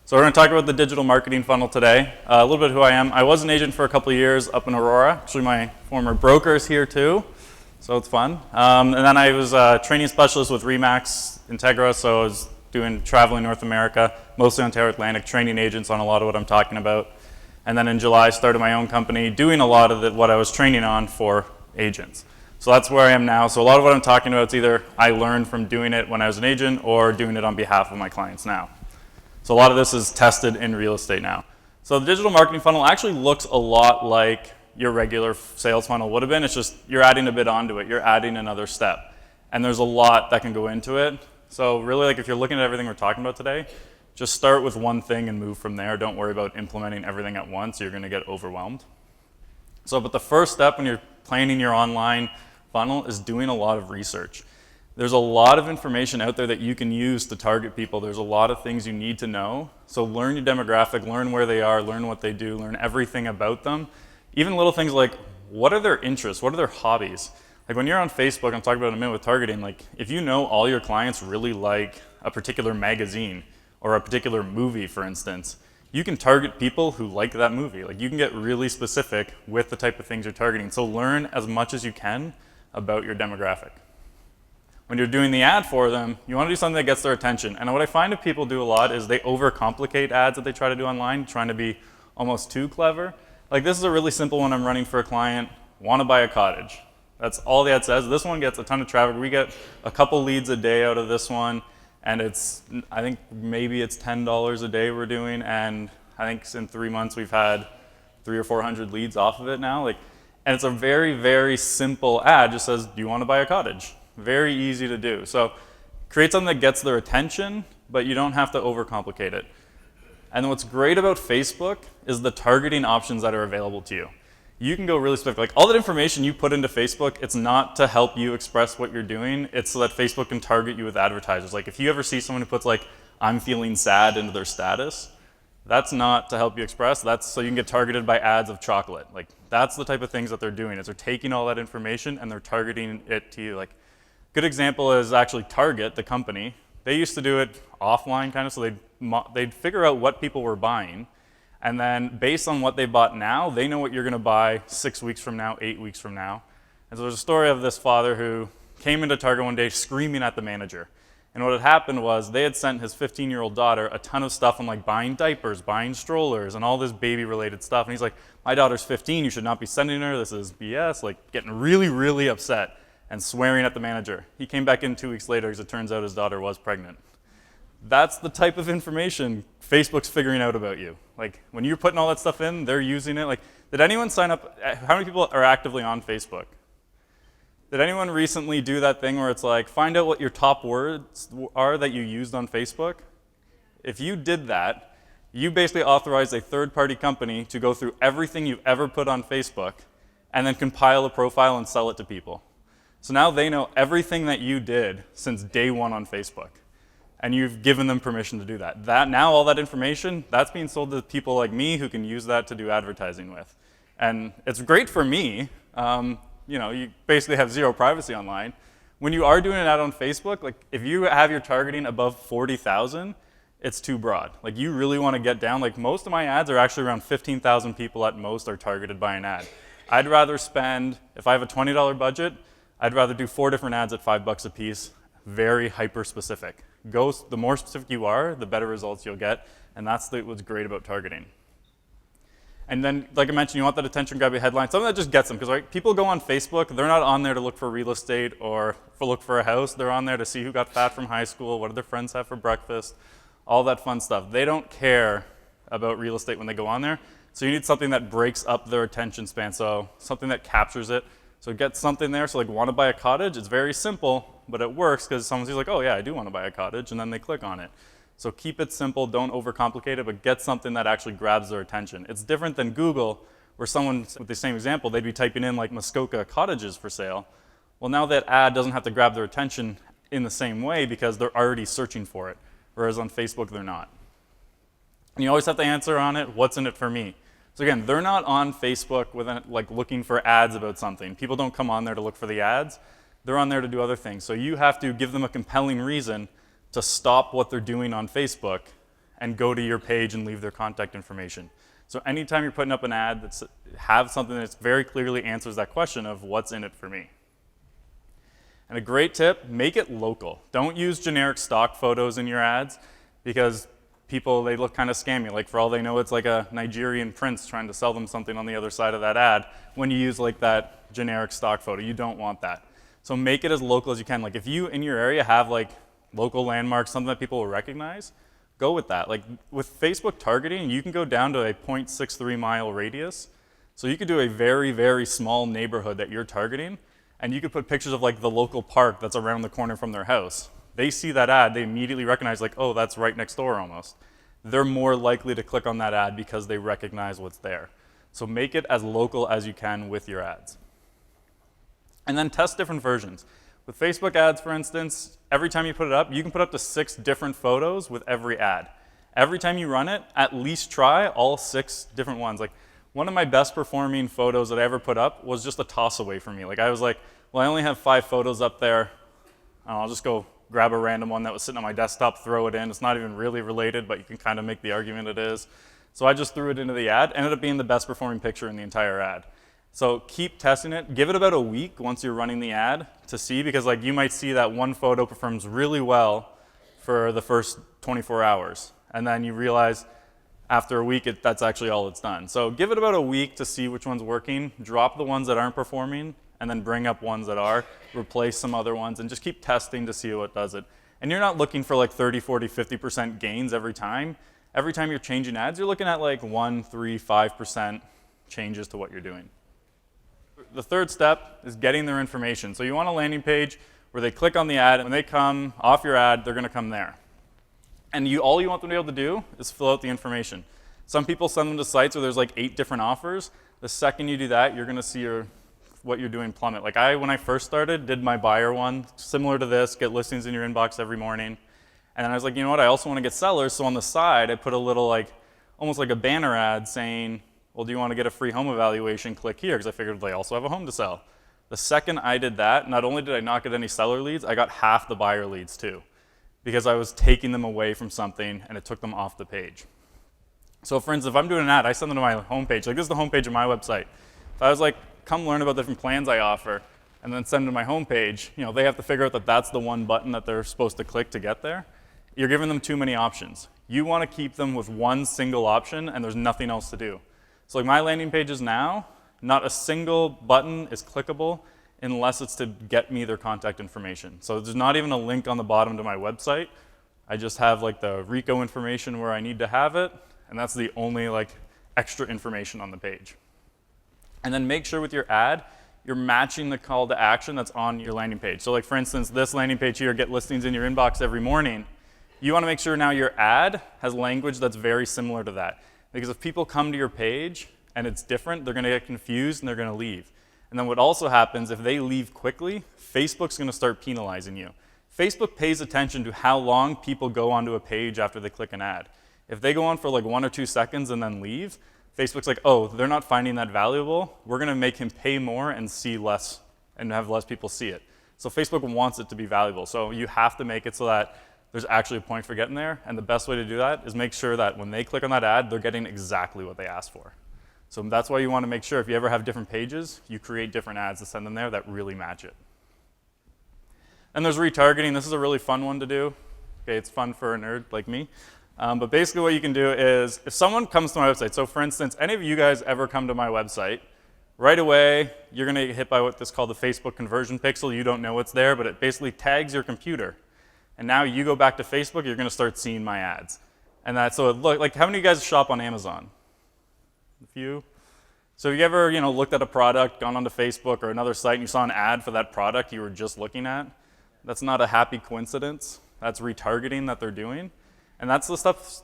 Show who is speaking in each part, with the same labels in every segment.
Speaker 1: So we're going to talk about the digital marketing funnel today. A little bit who I am. I was an agent for a couple of years up in Aurora. Actually, my former broker is here too, so it's fun. And then I was a training specialist with Remax Integra, so I was doing traveling North America, mostly Ontario Atlantic, training agents on a lot of what I'm talking about. And then in July, I started my own company doing a lot of what I was training on for agents. So that's where I am now. So a lot of what I'm talking about is either I learned from doing it when I was an agent or doing it on behalf of my clients now. So a lot of this is tested in real estate now. So the digital marketing funnel actually looks a lot like your regular sales funnel would have been. It's just you're adding a bit onto it. You're adding another step. And there's a lot that can go into it. So really, like if you're looking at everything we're talking about today, just start with one thing and move from there. Don't worry about implementing everything at once. You're going to get overwhelmed. So but the first step when you're planning your online funnel is doing a lot of research. There's a lot of information out there that you can use to target people. There's a lot of things you need to know. So learn your demographic, learn where they are, learn what they do, learn everything about them. Even little things like, what are their interests? What are their hobbies? Like when you're on Facebook, I'm talking about in a minute with targeting, like if you know all your clients really like a particular magazine or a particular movie, for instance, you can target people who like that movie. Like you can get really specific with the type of things you're targeting. So learn as much as you can about your demographic. When you're doing the ad for them, you want to do something that gets their attention. And what I find that people do a lot is they overcomplicate ads that they try to do online, trying to be almost too clever. Like this is a really simple one I'm running for a client, want to buy a cottage. That's all the ad says. This one gets a ton of traffic. We get a couple leads a day out of this one, and it's, I think maybe it's $10 a day we're doing, and I think in 3 months we've had 300 or 400 leads off of it now. And it's a very, very simple ad, just says, do you want to buy a cottage? Very easy to do. So create something that gets their attention, but you don't have to overcomplicate it. And what's great about Facebook is the targeting options that are available to you. You can go really specific. Like all that information you put into Facebook, it's not to help you express what you're doing. It's so that Facebook can target you with advertisers. Like if you ever see someone who puts like, I'm feeling sad into their status, that's not to help you express. That's so you can get targeted by ads of chocolate. Like that's the type of things that they're doing is they're taking all that information and they're targeting it to you. Like good example is actually Target, the company. They used to do it offline kind of, so they'd figure out what people were buying, and then based on what they bought now, they know what you're gonna buy 6 weeks from now, 8 weeks from now. And so there's a story of this father who came into Target one day screaming at the manager. And what had happened was they had sent his 15-year-old daughter a ton of stuff on like buying diapers, buying strollers, and all this baby-related stuff. And he's like, my daughter's 15, you should not be sending her, this is BS, like getting really, really upset and swearing at the manager. He came back in 2 weeks later because it turns out his daughter was pregnant. That's the type of information Facebook's figuring out about you. Like when you're putting all that stuff in, they're using it. Like, did anyone sign up? How many people are actively on Facebook? Did anyone recently do that thing where it's like, find out what your top words are that you used on Facebook? If you did that, you basically authorized a third-party company to go through everything you've ever put on Facebook and then compile a profile and sell it to people. So now they know everything that you did since day one on Facebook, and you've given them permission to do that. Now all that information, that's being sold to people like me who can use that to do advertising with. And it's great for me. You basically have zero privacy online. When you are doing an ad on Facebook, like if you have your targeting above 40,000, it's too broad. Like you really want to get down, like most of my ads are actually around 15,000 people at most are targeted by an ad. I'd rather spend, if I have a $20 budget, I'd rather do 4 different ads at $5 a piece, very hyper-specific. The more specific you are, the better results you'll get, and that's what's great about targeting. And then, like I mentioned, you want that attention-grabbing headline, something that just gets them, because right, people go on Facebook, they're not on there to look for real estate or look for a house, they're on there to see who got fat from high school, what do their friends have for breakfast, all that fun stuff. They don't care about real estate when they go on there, so you need something that breaks up their attention span, so something that captures it. So get something there, so like want to buy a cottage, it's very simple, but it works because someone's like, oh yeah, I do want to buy a cottage, and then they click on it. So keep it simple, don't overcomplicate it, but get something that actually grabs their attention. It's different than Google, where someone, with the same example, they'd be typing in like Muskoka cottages for sale. Well, now that ad doesn't have to grab their attention in the same way because they're already searching for it, whereas on Facebook, they're not. And you always have to answer on it, what's in it for me? So again, they're not on Facebook like looking for ads about something. People don't come on there to look for the ads. They're on there to do other things. So you have to give them a compelling reason to stop what they're doing on Facebook and go to your page and leave their contact information. So anytime you're putting up an ad that's have something that very clearly answers that question of what's in it for me. And a great tip, make it local. Don't use generic stock photos in your ads because people, they look kind of scammy. Like for all they know, it's like a Nigerian prince trying to sell them something on the other side of that ad when you use like that generic stock photo. You don't want that. So make it as local as you can. Like if you in your area have like local landmarks, something that people will recognize, go with that. Like with Facebook targeting, you can go down to a 0.63 mile radius. So you could do a very, very small neighborhood that you're targeting, and you could put pictures of like the local park that's around the corner from their house. They see that ad, they immediately recognize like, oh, that's right next door almost. They're more likely to click on that ad because they recognize what's there. So make it as local as you can with your ads. And then test different versions. With Facebook ads, for instance, every time you put it up, you can put up to 6 different photos with every ad. Every time you run it, at least try all 6 different ones. Like one of my best performing photos that I ever put up was just a toss away for me. Like I was like, well, I only have 5 photos up there. I'll just go grab a random one that was sitting on my desktop, throw it in. It's not even really related, but you can kind of make the argument it is. So I just threw it into the ad, ended up being the best performing picture in the entire ad. So keep testing it. Give it about a week once you're running the ad to see, because like you might see that one photo performs really well for the first 24 hours. And then you realize after a week, that's actually all it's done. So give it about a week to see which one's working. Drop the ones that aren't performing, and then bring up ones that are. Replace some other ones, and just keep testing to see what does it. And you're not looking for like 30, 40, 50% gains every time. Every time you're changing ads, you're looking at like 1, 3, 5% changes to what you're doing. The third step is getting their information. So you want a landing page where they click on the ad, and when they come off your ad, they're gonna come there. And all you want them to be able to do is fill out the information. Some people send them to sites where there's like 8 different offers. The second you do that, you're gonna see what you're doing plummet. Like when I first started, did my buyer one, similar to this, get listings in your inbox every morning. And then I was like, you know what, I also wanna get sellers, so on the side, I put a little like, almost like a banner ad saying, well, do you wanna get a free home evaluation? Click here, because I figured they also have a home to sell. The second I did that, not only did I not get any seller leads, I got half the buyer leads too, because I was taking them away from something and it took them off the page. So for instance, if I'm doing an ad, I send them to my homepage. Like this is the homepage of my website. If I was like, come learn about the different plans I offer, and then send them to my homepage, you know, they have to figure out that that's the one button that they're supposed to click to get there. You're giving them too many options. You want to keep them with one single option, and there's nothing else to do. So like my landing pages now, not a single button is clickable unless it's to get me their contact information. So there's not even a link on the bottom to my website. I just have like the RICO information where I need to have it, and that's the only like extra information on the page. And then make sure with your ad, you're matching the call to action that's on your landing page. So like for instance, this landing page here, get listings in your inbox every morning. You want to make sure now your ad has language that's very similar to that. Because if people come to your page and it's different, they're going to get confused and they're going to leave. And then what also happens, if they leave quickly, Facebook's going to start penalizing you. Facebook pays attention to how long people go onto a page after they click an ad. If they go on for like 1 or 2 seconds and then leave, Facebook's like, oh, they're not finding that valuable. We're going to make him pay more and see less and have less people see it. So Facebook wants it to be valuable. So you have to make it so that there's actually a point for getting there. And the best way to do that is make sure that when they click on that ad, they're getting exactly what they asked for. So that's why you want to make sure if you ever have different pages, you create different ads to send them there that really match it. And there's retargeting. This is a really fun one to do. Okay, it's fun for a nerd like me. But basically what you can do is, if someone comes to my website, so for instance, any of you guys ever come to my website, right away, you're going to get hit by what's called the Facebook conversion pixel. You don't know what's there, but it basically tags your computer. And now you go back to Facebook, you're going to start seeing my ads. And so it like how many of you guys shop on Amazon? A few? So have you ever looked at a product, gone onto Facebook or another site, and you saw an ad for that product you were just looking at? That's not a happy coincidence. That's retargeting that they're doing. And that's the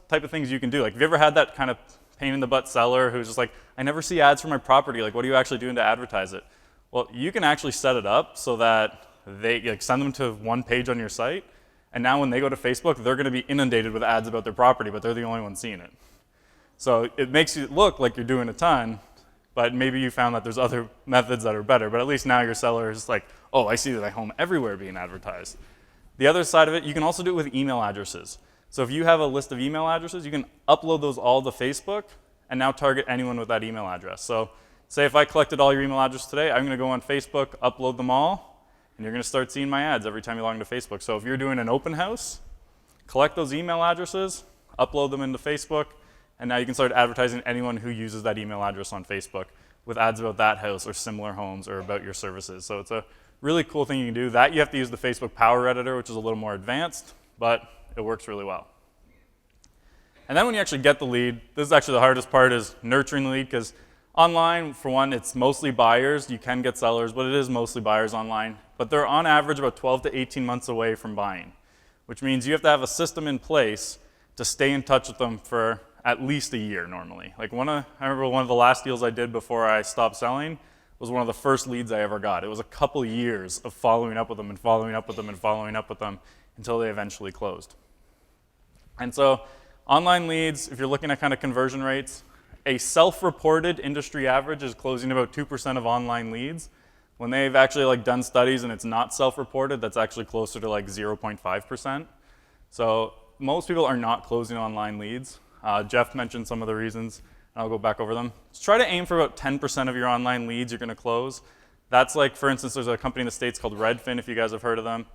Speaker 1: type of things you can do. Like, have you ever had that kind of pain in the butt seller who's just like, I never see ads for my property. Like, what are you actually doing to advertise it? Well, you can actually set it up so that they send them to one page on your site, and now when they go to Facebook, they're going to be inundated with ads about their property, but they're the only one seeing it. So it makes you look like you're doing a ton, but maybe you found that there's other methods that are better. But at least now your seller is like, oh, I see that my home everywhere being advertised. The other side of it, you can also do it with email addresses. So if you have a list of email addresses, you can upload those all to Facebook and now target anyone with that email address. So say if I collected all your email addresses today, I'm going to go on Facebook, upload them all, and you're going to start seeing my ads every time you log into Facebook. So if you're doing an open house, collect those email addresses, upload them into Facebook, and now you can start advertising anyone who uses that email address on Facebook with ads about that house or similar homes or about your services. So it's a really cool thing you can do. That you have to use the Facebook Power Editor, which is a little more advanced, but it works really well. And then when you actually get the lead, this is actually the hardest part, is nurturing the lead, because online, for one, it's mostly buyers. You can get sellers, but it is mostly buyers online. But they're on average about 12 to 18 months away from buying, which means you have to have a system in place to stay in touch with them for at least a year normally. Like I remember one of the last deals I did before I stopped selling was one of the first leads I ever got. It was a couple years of following up with them and following up with them and following up with them until they eventually closed. And so online leads, if you're looking at kind of conversion rates, a self-reported industry average is closing about 2% of online leads. When they've actually done studies and it's not self-reported, that's actually closer to 0.5%. So most people are not closing online leads. Jeff mentioned some of the reasons. I'll go back over them. Just try to aim for about 10% of your online leads you're going to close. That's for instance, there's a company in the States called Redfin, if you guys have heard of them.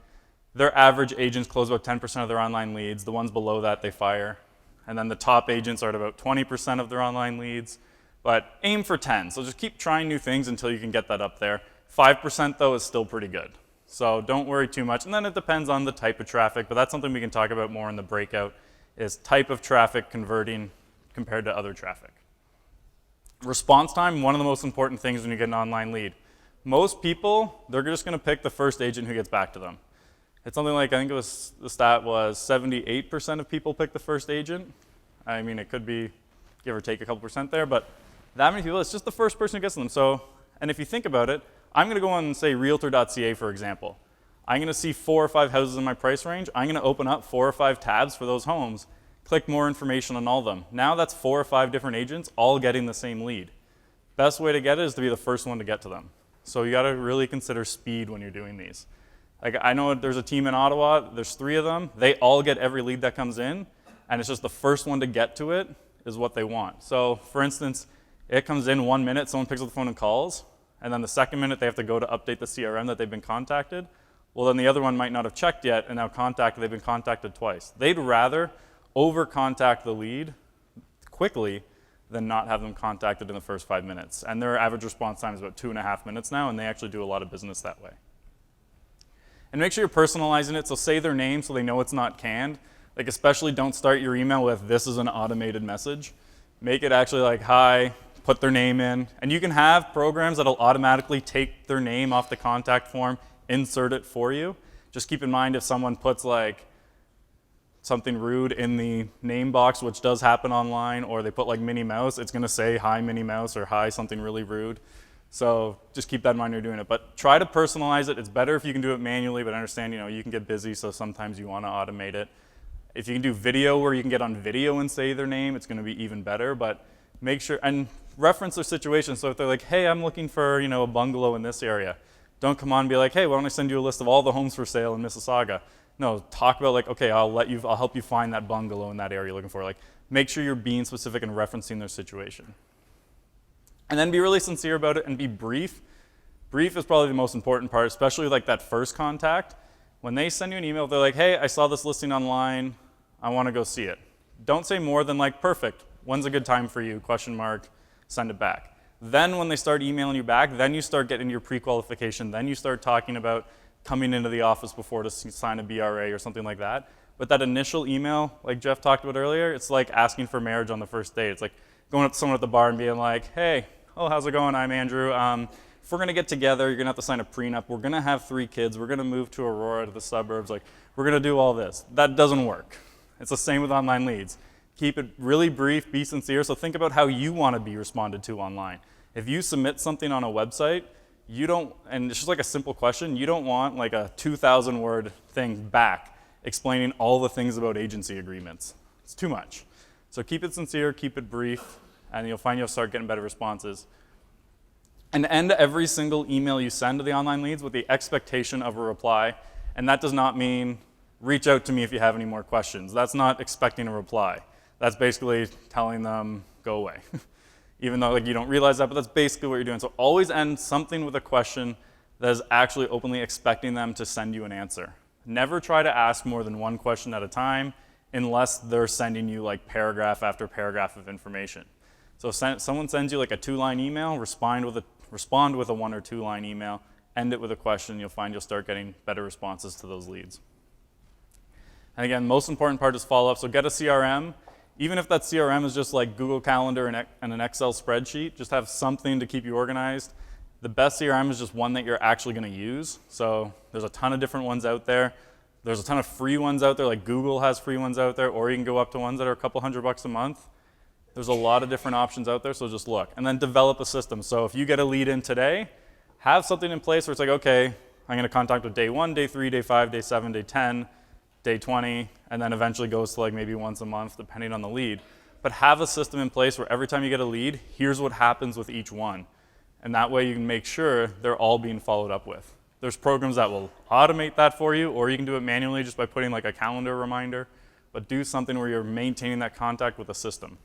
Speaker 1: Their average agents close about 10% of their online leads. The ones below that, they fire. And then the top agents are at about 20% of their online leads. But aim for 10. So just keep trying new things until you can get that up there. 5% though is still pretty good. So don't worry too much. And then it depends on the type of traffic, but that's something we can talk about more in the breakout, is type of traffic converting compared to other traffic. Response time, one of the most important things when you get an online lead. Most people, they're just going to pick the first agent who gets back to them. It's something like, I think the stat was 78% of people pick the first agent. I mean, it could be give or take a couple percent there, but that many people, it's just the first person who gets to them. So, and if you think about it, I'm going to go on and say Realtor.ca, for example. I'm going to see 4 or 5 houses in my price range. I'm going to open up 4 or 5 tabs for those homes, click more information on all of them. Now that's 4 or 5 different agents all getting the same lead. Best way to get it is to be the first one to get to them. So you got to really consider speed when you're doing these. I know there's a team in Ottawa, there's 3 of them. They all get every lead that comes in, and it's just the first one to get to it is what they want. So for instance, it comes in 1 minute, someone picks up the phone and calls, and then the second minute they have to go to update the CRM that they've been contacted. Well, then the other one might not have checked yet, and now they've been contacted twice. They'd rather over-contact the lead quickly than not have them contacted in the first 5 minutes. And their average response time is about 2.5 minutes now, and they actually do a lot of business that way. And make sure you're personalizing it, so say their name so they know it's not canned. Especially don't start your email with, "This is an automated message." Make it actually "Hi," put their name in. And you can have programs that'll automatically take their name off the contact form, insert it for you. Just keep in mind if someone puts something rude in the name box, which does happen online, or they put Minnie Mouse, it's going to say "Hi Minnie Mouse" or "Hi something really rude." So just keep that in mind when you're doing it. But try to personalize it. It's better if you can do it manually, but understand you can get busy, so sometimes you want to automate it. If you can do video where you can get on video and say their name, it's going to be even better. But make sure and reference their situation. So if they're "Hey, I'm looking for a bungalow in this area," don't come on and be "Hey, why don't I send you a list of all the homes for sale in Mississauga?" No, talk about "Okay, I'll help you find that bungalow in that area you're looking for." Make sure you're being specific and referencing their situation. And then be really sincere about it and be brief. Brief is probably the most important part, especially that first contact. When they send you an email, they're "Hey, I saw this listing online. I want to go see it." Don't say more than "Perfect. When's a good time for you? ? Send it back. Then when they start emailing you back, then you start getting your pre-qualification. Then you start talking about coming into the office before to sign a BRA or something like that. But that initial email, like Jeff talked about earlier, it's like asking for marriage on the first date. It's like going up to someone at the bar and being "Hey, how's it going? I'm Andrew. If we're going to get together, you're going to have to sign a prenup. We're going to have 3 kids. We're going to move to Aurora, to the suburbs. We're going to do all this." That doesn't work. It's the same with online leads. Keep it really brief, be sincere. So think about how you want to be responded to online. If you submit something on a website, and it's just a simple question, you don't want a 2,000-word thing back explaining all the things about agency agreements. It's too much. So keep it sincere, keep it brief, and you'll find you'll start getting better responses. And end every single email you send to the online leads with the expectation of a reply. And that does not mean reach out to me if you have any more questions. That's not expecting a reply. That's basically telling them, go away. Even though like you don't realize that, but that's basically what you're doing. So always end something with a question that is actually openly expecting them to send you an answer. Never try to ask more than one question at a time unless they're sending you like paragraph after paragraph of information. So if someone sends you like a 2-line email, respond with a 1 or 2 line email, end it with a question, you'll find you'll start getting better responses to those leads. And again, most important part is follow up. So get a CRM. Even if that CRM is just like Google Calendar and an Excel spreadsheet, just have something to keep you organized. The best CRM is just one that you're actually going to use. So there's a ton of different ones out there. There's a ton of free ones out there, like Google has free ones out there, or you can go up to ones that are a couple $100 a month. There's a lot of different options out there, so just look. And then develop a system. So if you get a lead in today, have something in place where it's like, okay, I'm going to contact with day 1, day 3, day 5, day 7, day 10, day 20, and then eventually goes to like maybe once a month, depending on the lead. But have a system in place where every time you get a lead, here's what happens with each one. And that way you can make sure they're all being followed up with. There's programs that will automate that for you, or you can do it manually just by putting like a calendar reminder, but do something where you're maintaining that contact with a system.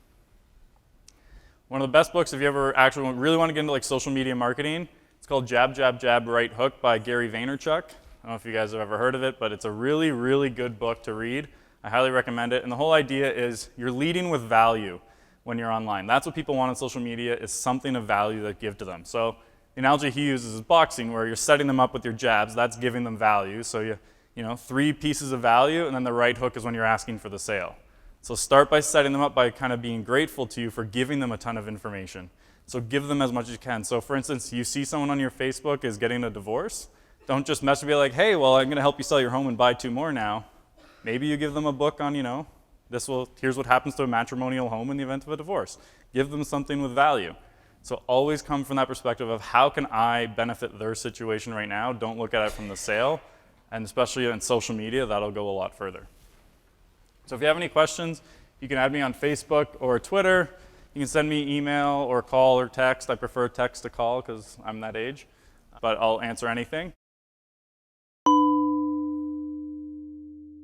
Speaker 1: One of the best books, if you ever actually really want to get into like social media marketing, it's called Jab, Jab, Jab, Right Hook by Gary Vaynerchuk. I don't know if you guys have ever heard of it, but it's a really, really good book to read. I highly recommend it. And the whole idea is you're leading with value when you're online. That's what people want on social media, is something of value that give to them. So the analogy he uses is boxing, where you're setting them up with your jabs. That's giving them value. So you know, 3 pieces of value, and then the right hook is when you're asking for the sale. So start by setting them up by kind of being grateful to you for giving them a ton of information. So give them as much as you can. So for instance, you see someone on your Facebook is getting a divorce. Don't just message me like, hey, well, I'm going to help you sell your home and buy 2 more now. Maybe you give them a book on, you know, here's what happens to a matrimonial home in the event of a divorce. Give them something with value. So always come from that perspective of how can I benefit their situation right now? Don't look at it from the sale. And especially in social media, that'll go a lot further. So if you have any questions, you can add me on Facebook or Twitter. You can send me email or call or text. I prefer text to call because I'm that age, but I'll answer anything.